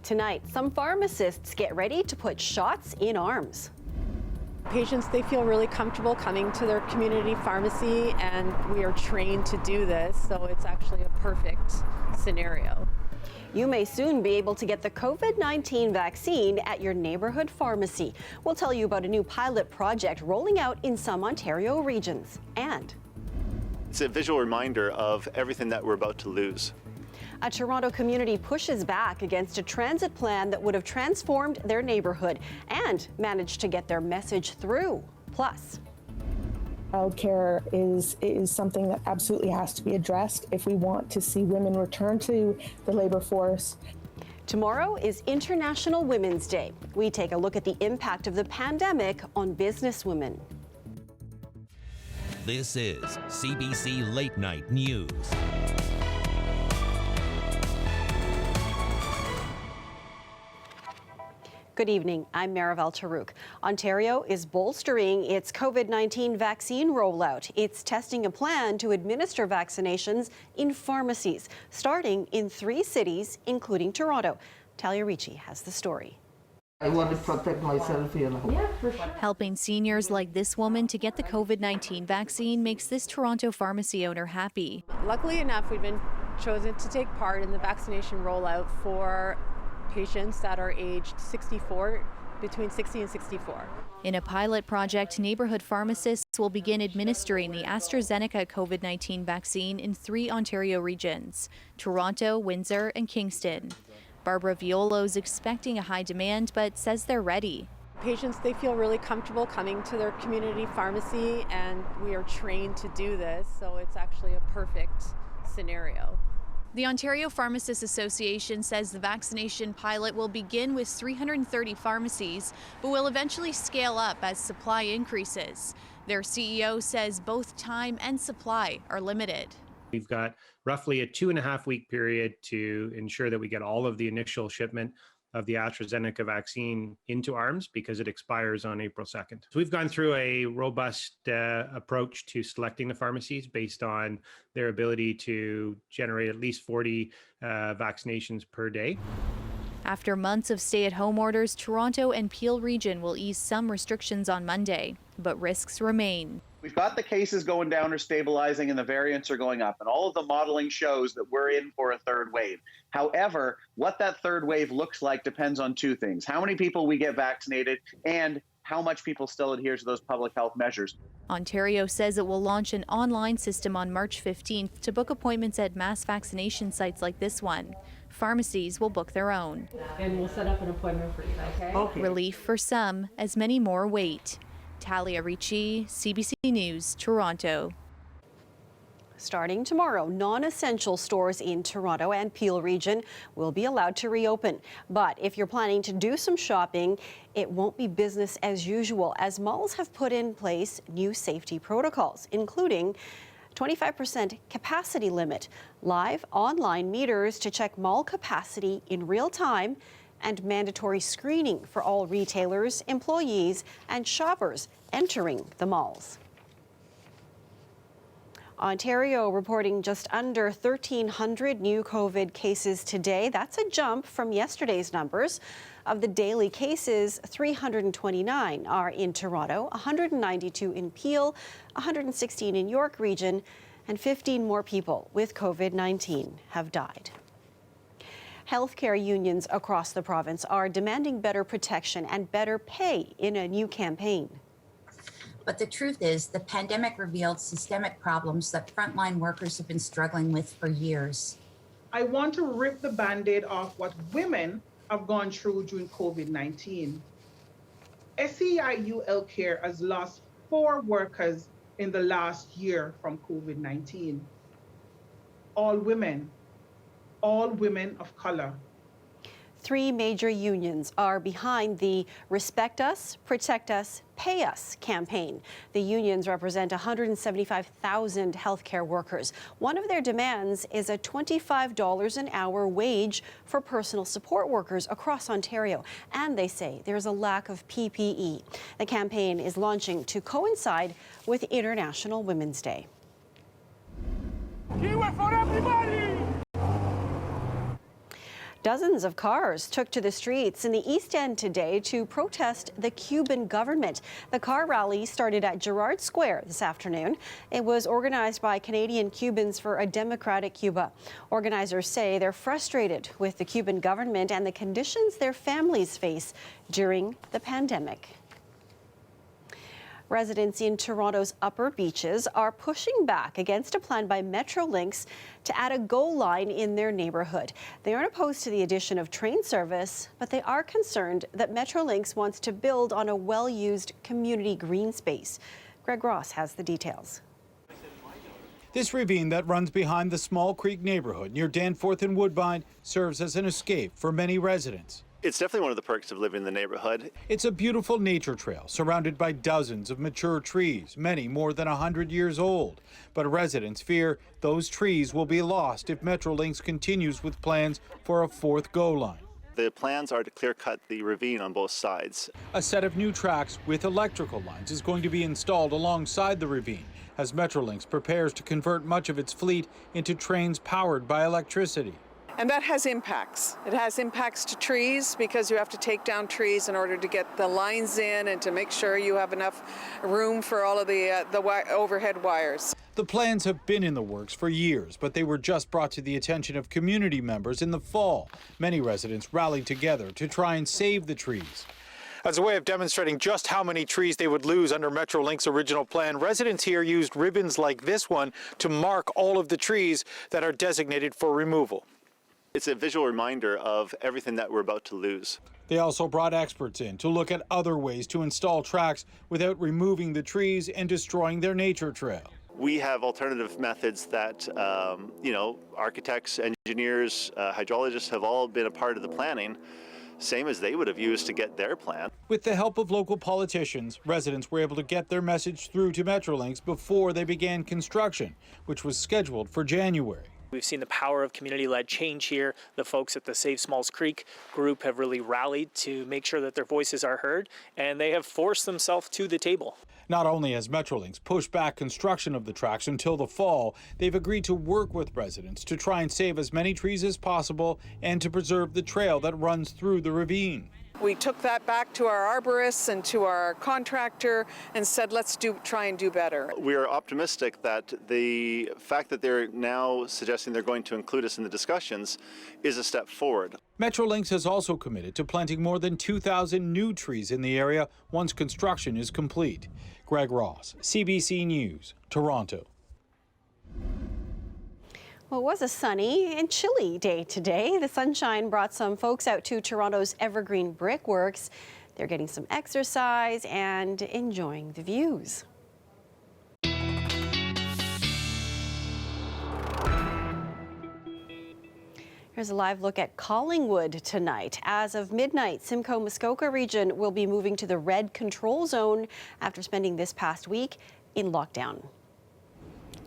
Tonight, some pharmacists get ready to put shots in arms. Patients, they feel really comfortable coming to their community pharmacy, and we are trained to do this, so it's actually a perfect scenario. You may soon be able to get the COVID-19 vaccine at your neighborhood pharmacy. We'll tell you about a new pilot project rolling out in some Ontario regions. And it's a visual reminder of everything that we're about to lose. A Toronto community pushes back against a transit plan that would have transformed their neighborhood and managed to get their message through. Plus, childcare is something that absolutely has to be addressed if we want to see women return to the labor force. Tomorrow is International Women's Day. We take a look at the impact of the pandemic on businesswomen. This is CBC Late Night News. Good evening, I'm Marival Tarouk. Ontario is bolstering its COVID-19 vaccine rollout. It's testing a plan to administer vaccinations in pharmacies, starting in 3 cities, including Toronto. Talia Ricci has the story. I want to protect myself, you know. Yeah, for sure. Helping seniors like this woman to get the COVID-19 vaccine makes this Toronto pharmacy owner happy. Luckily enough, we've been chosen to take part in the vaccination rollout for patients that are aged 64, between 60 and 64. In a pilot project, neighborhood pharmacists will begin administering the AstraZeneca COVID-19 vaccine in 3 Ontario regions: Toronto, Windsor, and Kingston. Barbara Violo's expecting a high demand, but says they're ready. Patients, they feel really comfortable coming to their community pharmacy, and we are trained to do this, so it's actually a perfect scenario. The Ontario Pharmacists Association says the vaccination pilot will begin with 330 pharmacies, but will eventually scale up as supply increases. Their CEO says both time and supply are limited. We've got roughly a 2.5-week period to ensure that we get all of the initial shipment of the AstraZeneca vaccine into arms because it expires on April 2nd. So we've gone through a robust approach to selecting the pharmacies based on their ability to generate at least 40 vaccinations per day. After months of stay-at-home orders, Toronto and Peel region will ease some restrictions on Monday, but risks remain. We've got the cases going down or stabilizing and the variants are going up, and all of the modeling shows that we're in for a third wave. However, what that third wave looks like depends on 2 things: how many people we get vaccinated and how much people still adhere to those public health measures. Ontario says it will launch an online system on March 15th to book appointments at mass vaccination sites like this one. Pharmacies will book their own. And we'll set up an appointment for you, okay? Relief for some as many more wait. Talia Ricci, CBC News, Toronto. Starting tomorrow, non-essential stores in Toronto and Peel region will be allowed to reopen. But if you're planning to do some shopping, it won't be business as usual, as malls have put in place new safety protocols, including 25% capacity limit, live online meters to check mall capacity in real time, and mandatory screening for all retailers, employees, and shoppers entering the malls. Ontario reporting just under 1,300 new COVID cases today. That's a jump from yesterday's numbers. Of the daily cases, 329 are in Toronto, 192 in Peel, 116 in York region, and 15 more people with COVID-19 have died. Healthcare unions across the province are demanding better protection and better pay in a new campaign. But the truth is, the pandemic revealed systemic problems that frontline workers have been struggling with for years. I want to rip the Band-Aid off what women have gone through during COVID-19. SEIU Healthcare has lost 4 workers in the last year from COVID-19. All women of color. 3 major unions are behind the Respect Us, Protect Us, Pay Us campaign. The unions represent 175,000 healthcare workers. One of their demands is a $25 an hour wage for personal support workers across Ontario. And they say there's a lack of PPE. The campaign is launching to coincide with International Women's Day. Keyword for everybody! Dozens of cars took to the streets in the East End today to protest the Cuban government. The car rally started at Gerrard Square this afternoon. It was organized by Canadian Cubans for a Democratic Cuba. Organizers say they're frustrated with the Cuban government and the conditions their families face during the pandemic. Residents in Toronto's upper beaches are pushing back against a plan by Metrolinx to add a GO line in their neighborhood. They aren't opposed to the addition of train service, but they are concerned that Metrolinx wants to build on a well-used community green space. Greg Ross has the details. This ravine that runs behind the Small Creek neighborhood near Danforth and Woodbine serves as an escape for many residents. It's definitely one of the perks of living in the neighborhood. It's a beautiful nature trail surrounded by dozens of mature trees, many more than 100 years old. But residents fear those trees will be lost if Metrolinx continues with plans for a fourth GO line. The plans are to clear-cut the ravine on both sides. A set of new tracks with electrical lines is going to be installed alongside the ravine as Metrolinx prepares to convert much of its fleet into trains powered by electricity. And that has impacts. It has impacts to trees because you have to take down trees in order to get the lines in and to make sure you have enough room for all of the overhead wires. The plans have been in the works for years, but they were just brought to the attention of community members in the fall. Many residents rallied together to try and save the trees. As a way of demonstrating just how many trees they would lose under Metrolinx's original plan, residents here used ribbons like this one to mark all of the trees that are designated for removal. It's a visual reminder of everything that we're about to lose. They also brought experts in to look at other ways to install tracks without removing the trees and destroying their nature trail. We have alternative methods that, architects, engineers, hydrologists have all been a part of the planning, same as they would have used to get their plan. With the help of local politicians, residents were able to get their message through to Metrolinx before they began construction, which was scheduled for January. We've seen the power of community-led change here. The folks at the Save Smalls Creek group have really rallied to make sure that their voices are heard, and they have forced themselves to the table. Not only has Metrolinx pushed back construction of the tracks until the fall, they've agreed to work with residents to try and save as many trees as possible and to preserve the trail that runs through the ravine. We took that back to our arborists and to our contractor and said, let's try and do better. We are optimistic that the fact that they're now suggesting they're going to include us in the discussions is a step forward. Metrolinx has also committed to planting more than 2,000 new trees in the area once construction is complete. Greg Ross, CBC News, Toronto. Well, it was a sunny and chilly day today. The sunshine brought some folks out to Toronto's Evergreen Brickworks. They're getting some exercise and enjoying the views. Here's a live look at Collingwood tonight. As of midnight, Simcoe-Muskoka region will be moving to the red control zone after spending this past week in lockdown.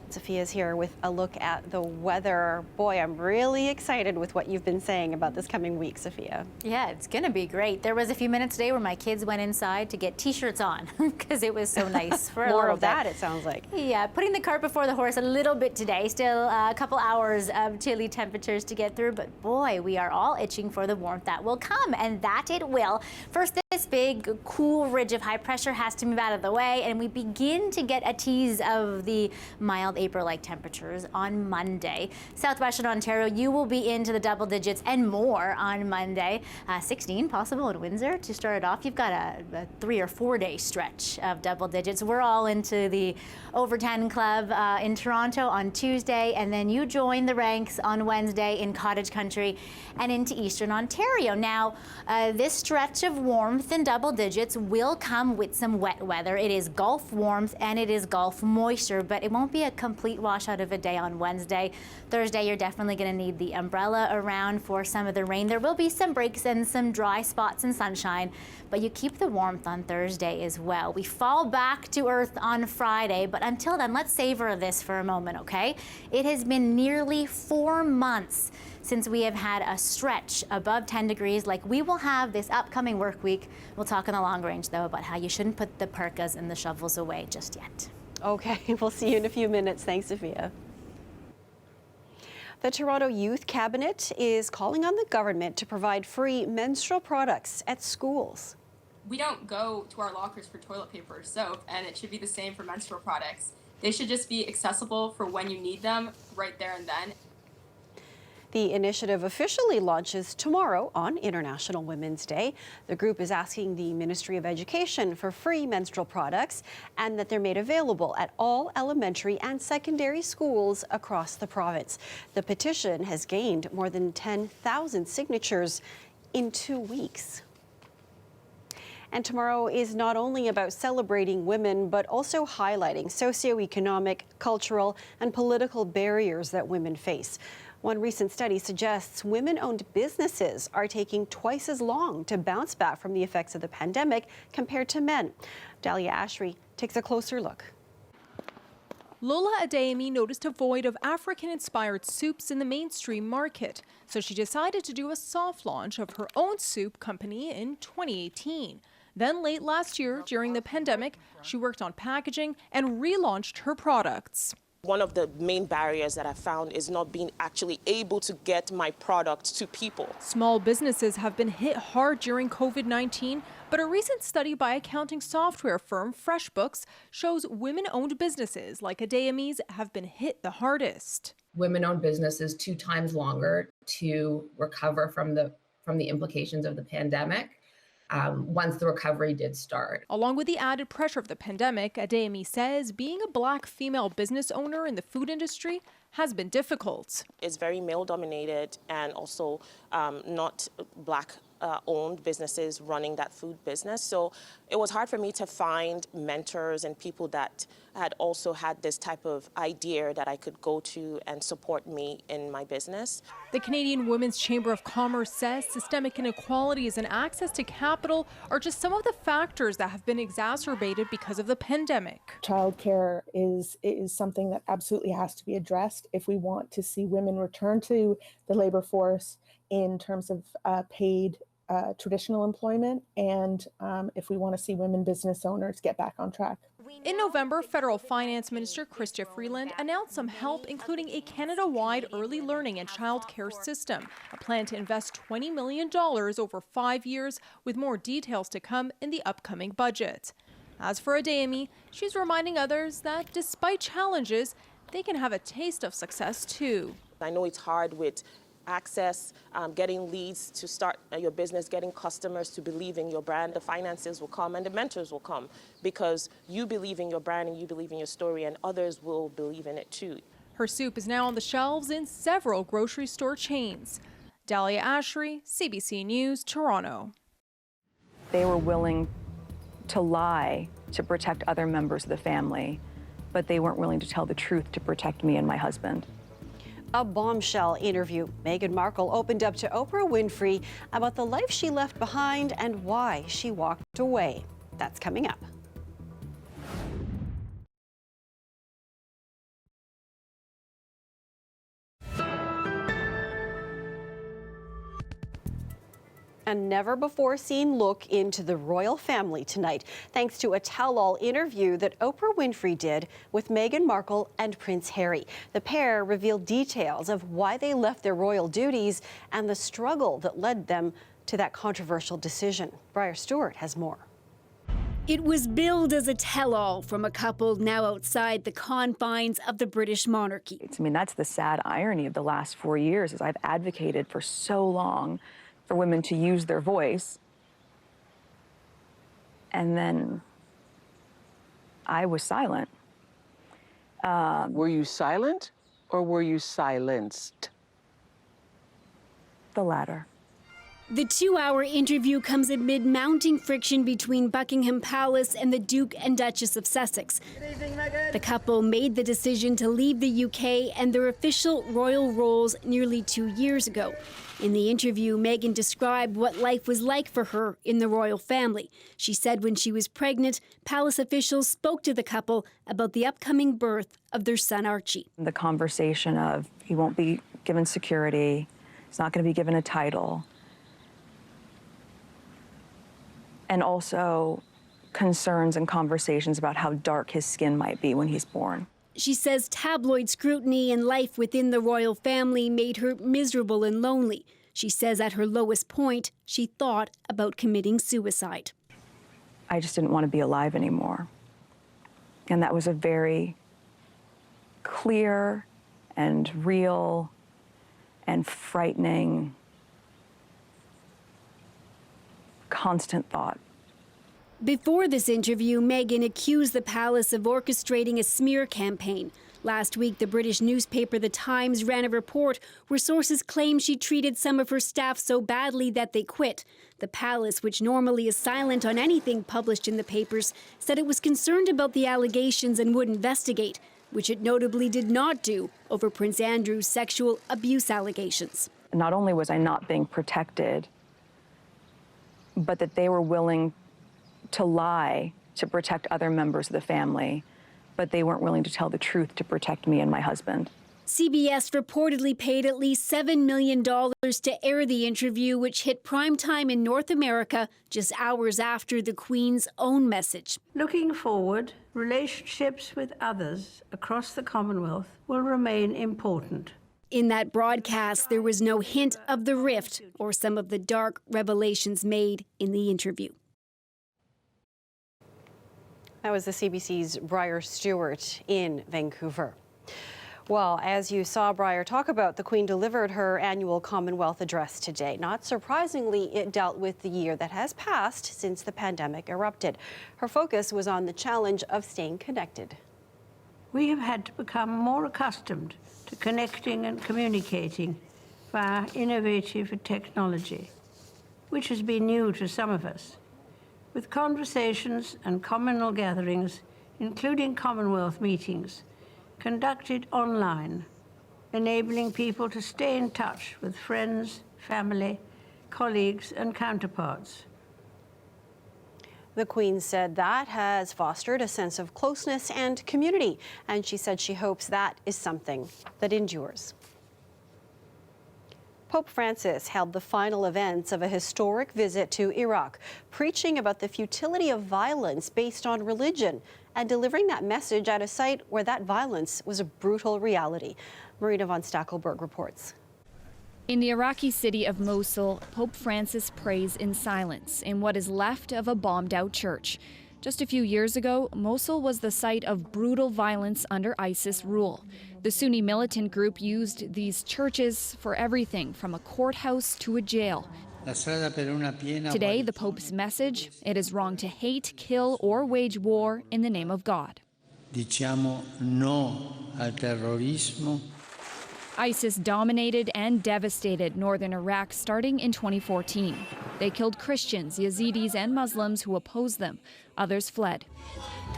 Sophia's here with a look at the weather. Boy, I'm really excited with what you've been saying about this coming week, Sophia. Yeah, it's going to be great. There was a few minutes today where my kids went inside to get T-shirts on because it was so nice for a More little of that, it sounds like. Yeah, putting the cart before the horse a little bit today. Still a couple hours of chilly temperatures to get through, but boy, we are all itching for the warmth that will come, and that it will. First, this big, cool ridge of high pressure has to move out of the way, and we begin to get a tease of the mild April-like temperatures on Monday. Southwestern Ontario, you will be into the double digits and more on Monday. 16 possible in Windsor to start it off. You've got a 3 or 4 day stretch of double digits. We're all into the over 10 club in Toronto on Tuesday, and then you join the ranks on Wednesday in Cottage Country and into Eastern Ontario. Now, this stretch of warmth in double digits will come with some wet weather. It is Gulf warmth and it is Gulf moisture, but it won't be a complete washout of a day on Wednesday. Thursday, you're definitely going to need the umbrella around for some of the rain. There will be some breaks and some dry spots and sunshine, but you keep the warmth on Thursday as well. We fall back to earth on Friday, but until then, let's savor this for a moment, okay? It has been nearly 4 months since we have had a stretch above 10 degrees like we will have this upcoming work week. We'll talk in the long range, though, about how you shouldn't put the parkas and the shovels away just yet. Okay, we'll see you in a few minutes. Thanks, Sophia. The Toronto Youth Cabinet is calling on the government to provide free menstrual products at schools. We don't go to our lockers for toilet paper or soap, and it should be the same for menstrual products. They should just be accessible for when you need them, right there and then. The initiative officially launches tomorrow on International Women's Day. The group is asking the Ministry of Education for free menstrual products and that they're made available at all elementary and secondary schools across the province. The petition has gained more than 10,000 signatures in 2 weeks. And tomorrow is not only about celebrating women, but also highlighting socioeconomic, cultural, and political barriers that women face. One recent study suggests women-owned businesses are taking twice as long to bounce back from the effects of the pandemic compared to men. Dahlia Ashry takes a closer look. Lola Adeyemi noticed a void of African-inspired soups in the mainstream market, so she decided to do a soft launch of her own soup company in 2018. Then late last year, during the pandemic, she worked on packaging and relaunched her products. One of the main barriers that I found is not being actually able to get my product to people. Small businesses have been hit hard during COVID-19, but a recent study by accounting software firm FreshBooks shows women-owned businesses like Adeyemi's have been hit the hardest. Women-owned businesses 2 times longer to recover from the implications of the pandemic. Once the recovery did start. Along with the added pressure of the pandemic, Adeyemi says being a Black female business owner in the food industry has been difficult. It's very male-dominated and also not Black owned businesses running that food business. So it was hard for me to find mentors and people that had also had this type of idea that I could go to and support me in my business. The Canadian Women's Chamber of Commerce says systemic inequalities and access to capital are just some of the factors that have been exacerbated because of the pandemic. Childcare is something that absolutely has to be addressed if we want to see women return to the labor force in terms of paid traditional employment, and if we want to see women business owners get back on track. In November, Federal Finance Minister Chrystia Freeland announced some help, including a Canada-wide early learning and childcare system, a plan to invest $20 million over 5 years, with more details to come in the upcoming budget. As for Adeyemi, she's reminding others that despite challenges, they can have a taste of success too. I know it's hard with access, getting leads to start your business, getting customers to believe in your brand. The finances will come and the mentors will come because you believe in your brand and you believe in your story, and others will believe in it too. Her soup is now on the shelves in several grocery store chains. Dahlia Ashry, CBC News, Toronto. They were willing to lie to protect other members of the family, but they weren't willing to tell the truth to protect me and my husband. A bombshell interview. Meghan Markle opened up to Oprah Winfrey about the life she left behind and why she walked away. That's coming up. A never-before-seen look into the royal family tonight, thanks to a tell-all interview that Oprah Winfrey did with Meghan Markle and Prince Harry. The pair revealed details of why they left their royal duties and the struggle that led them to that controversial decision. Briar Stewart has more. It was billed as a tell-all from a couple now outside the confines of the British monarchy. I mean, that's the sad irony of the last 4 years, is I've advocated for so long for women to use their voice, and then I was silent. Were you silent or were you silenced? The latter. The 2-hour interview comes amid mounting friction between Buckingham Palace and the Duke and Duchess of Sussex. The couple made the decision to leave the UK and their official royal roles nearly 2 years ago. In the interview, Meghan described what life was like for her in the royal family. She said when she was pregnant, palace officials spoke to the couple about the upcoming birth of their son Archie. The conversation of he won't be given security, he's not going to be given a title, and also concerns and conversations about how dark his skin might be when he's born. She says tabloid scrutiny and life within the royal family made her miserable and lonely. She says at her lowest point, she thought about committing suicide. I just didn't want to be alive anymore. And that was a very clear and real and frightening, constant thought. Before this interview, Meghan accused the palace of orchestrating a smear campaign. Last week, the British newspaper The Times ran a report where sources claim she treated some of her staff so badly that they quit. The palace, which normally is silent on anything published in the papers, said it was concerned about the allegations and would investigate, which it notably did not do over Prince Andrew's sexual abuse allegations. Not only was I not being protected, but that they were willing to lie to protect other members of the family, but they weren't willing to tell the truth to protect me and my husband. CBS reportedly paid at least $7 million to air the interview, which hit primetime in North America just hours after the Queen's own message. Looking forward, relationships with others across the Commonwealth will remain important. In that broadcast, there was no hint of the rift or some of the dark revelations made in the interview. That was the CBC's Briar Stewart in Vancouver. Well, as you saw Briar talk about, the Queen delivered her annual Commonwealth Address today. Not surprisingly, it dealt with the year that has passed since the pandemic erupted. Her focus was on the challenge of staying connected. We have had to become more accustomed to connecting and communicating via innovative technology, which has been new to some of us. With conversations and communal gatherings, including Commonwealth meetings, conducted online, enabling people to stay in touch with friends, family, colleagues, and counterparts. The Queen said that has fostered a sense of closeness and community, and she said she hopes that is something that endures. Pope Francis held the final events of a historic visit to Iraq, preaching about the futility of violence based on religion and delivering that message at a site where that violence was a brutal reality. Marina von Stackelberg reports. In the Iraqi city of Mosul, Pope Francis prays in silence in what is left of a bombed-out church. Just a few years ago, Mosul was the site of brutal violence under ISIS rule. The Sunni militant group used these churches for everything from a courthouse to a jail. Today, the Pope's message: it is wrong to hate, kill, or wage war in the name of God. Diciamo no al terrorismo. ISIS dominated and devastated northern Iraq starting in 2014. They killed Christians, Yazidis, and Muslims who opposed them. Others fled.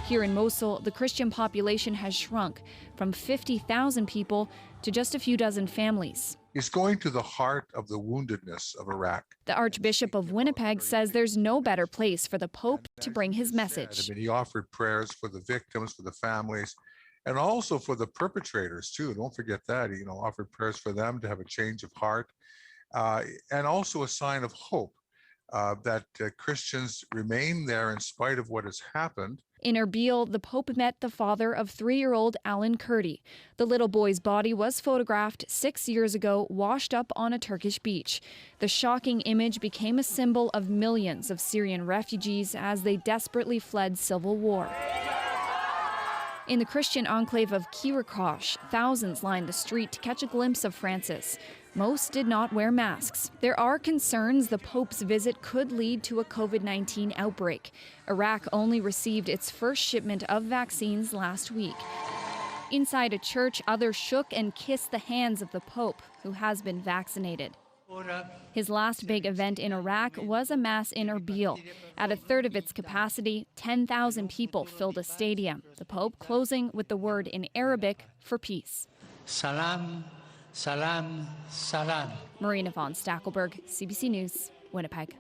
Here in Mosul, the Christian population has shrunk from 50,000 people to just a few dozen families. It's going to the heart of the woundedness of Iraq. The Archbishop of Winnipeg says there's no better place for the Pope to bring his message. I mean, he offered prayers for the victims, for the families, and also for the perpetrators too. Don't forget that. He, offered prayers for them to have a change of heart, and also a sign of hope that Christians remain there in spite of what has happened. In Erbil, the Pope met the father of 3-year-old Alan Kurdi. The little boy's body was photographed 6 years ago, washed up on a Turkish beach. The shocking image became a symbol of millions of Syrian refugees as they desperately fled civil war. In the Christian enclave of Kirikosh, thousands lined the street to catch a glimpse of Francis. Most did not wear masks. There are concerns the Pope's visit could lead to a COVID-19 outbreak. Iraq only received its first shipment of vaccines last week. Inside a church, others shook and kissed the hands of the Pope, who has been vaccinated. His last big event in Iraq was a mass in Erbil. At a third of its capacity, 10,000 people filled a stadium, the Pope closing with the word in Arabic for peace. Salam, salam, salam. Marina von Stackelberg, CBC News, Winnipeg.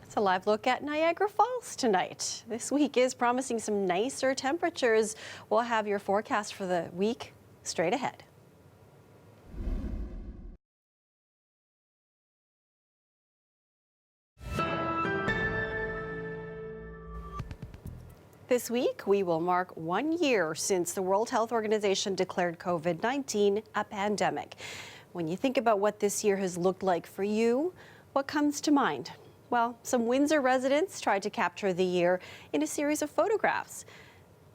It's a live look at Niagara Falls tonight. This week is promising some nicer temperatures. We'll have your forecast for the week straight ahead. this week, we will mark 1 year since the World Health Organization declared COVID-19 a pandemic. When you think about what this year has looked like for you, what comes to mind? Well, some Windsor residents tried to capture the year in a series of photographs.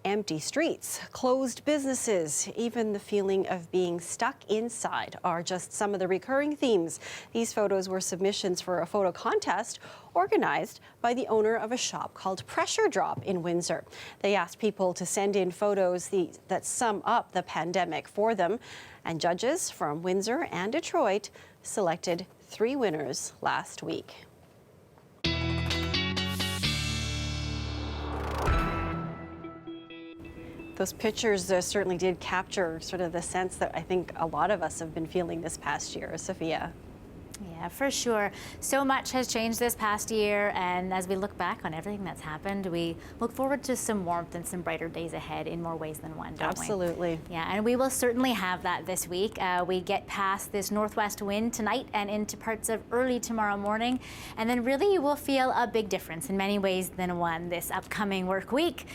Empty streets, closed businesses, even the feeling of being stuck inside are just some of the recurring themes. These photos were submissions for a photo contest organized by the owner of a shop called Pressure Drop in Windsor. They asked people to send in photos that sum up the pandemic for them, and judges from Windsor and Detroit selected 3 winners last week. Those pictures certainly did capture sort of the sense that I think a lot of us have been feeling this past year. Sophia. Yeah, for sure. So much has changed this past year, and as we look back on everything that's happened, we look forward to some warmth and some brighter days ahead in more ways than one, don't we? Absolutely. Yeah, and we will certainly have that this week. We get past this northwest wind tonight and into parts of early tomorrow morning, and then really you will feel a big difference in many ways than one this upcoming work week.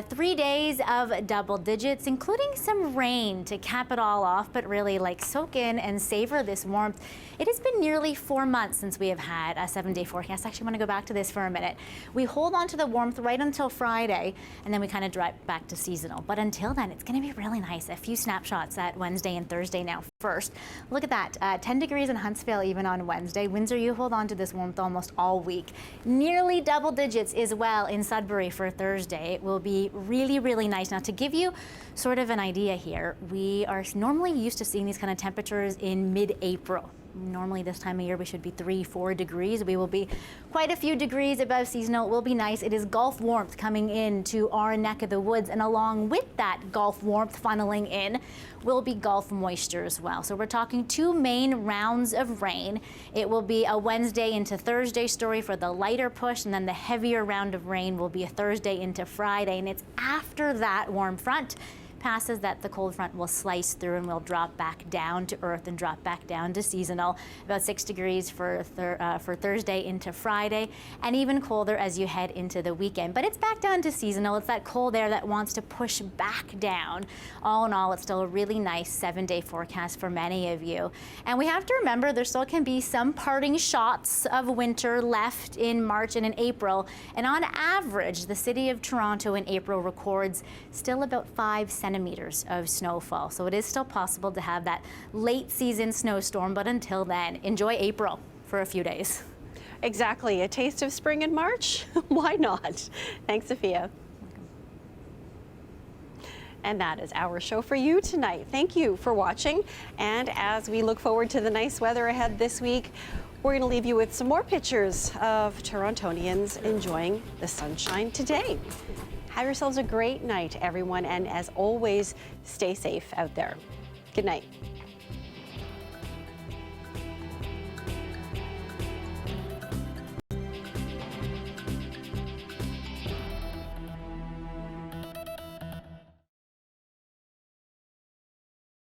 3 days of double digits, including some rain to cap it all off, but really soak in and savor this warmth. It has been nearly 4 months since we have had a 7-day forecast. I actually want to go back to this for a minute. We hold on to the warmth right until Friday, and then we kind of drive back to seasonal. But until then, it's going to be really nice. A few snapshots at Wednesday and Thursday now. First, look at that. 10 degrees in Huntsville even on Wednesday. Windsor, you hold on to this warmth almost all week. Nearly double digits as well in Sudbury for Thursday. It will be really, really nice. Now, to give you sort of an idea here, we are normally used to seeing these kind of temperatures in mid-April. Normally this time of year we should be 3-4 degrees. We will be quite a few degrees above seasonal. It will be nice. It is Gulf warmth coming into our neck of the woods, and along with that Gulf warmth funneling in will be Gulf moisture as well. So we're talking 2 main rounds of rain. It will be a Wednesday into Thursday story for the lighter push, and then the heavier round of rain will be a Thursday into Friday, and it's after that warm front passes that the cold front will slice through and will drop back down to earth and drop back down to seasonal. About 6 degrees for Thursday into Friday, and even colder as you head into the weekend. But it's back down to seasonal. It's that cold air that wants to push back down. All in all, it's still a really nice 7-day forecast for many of you. And we have to remember there still can be some parting shots of winter left in March and in April. And on average, the city of Toronto in April records still about 5 centimeters of snowfall. So it is still possible to have that late season snowstorm, but until then, enjoy April for a few days. Exactly. A taste of spring in March? Why not? Thanks, Sophia. And that is our show for you tonight. Thank you for watching. And as we look forward to the nice weather ahead this week, we're going to leave you with some more pictures of Torontonians enjoying the sunshine today. Have yourselves a great night, everyone, and as always, stay safe out there. Good night.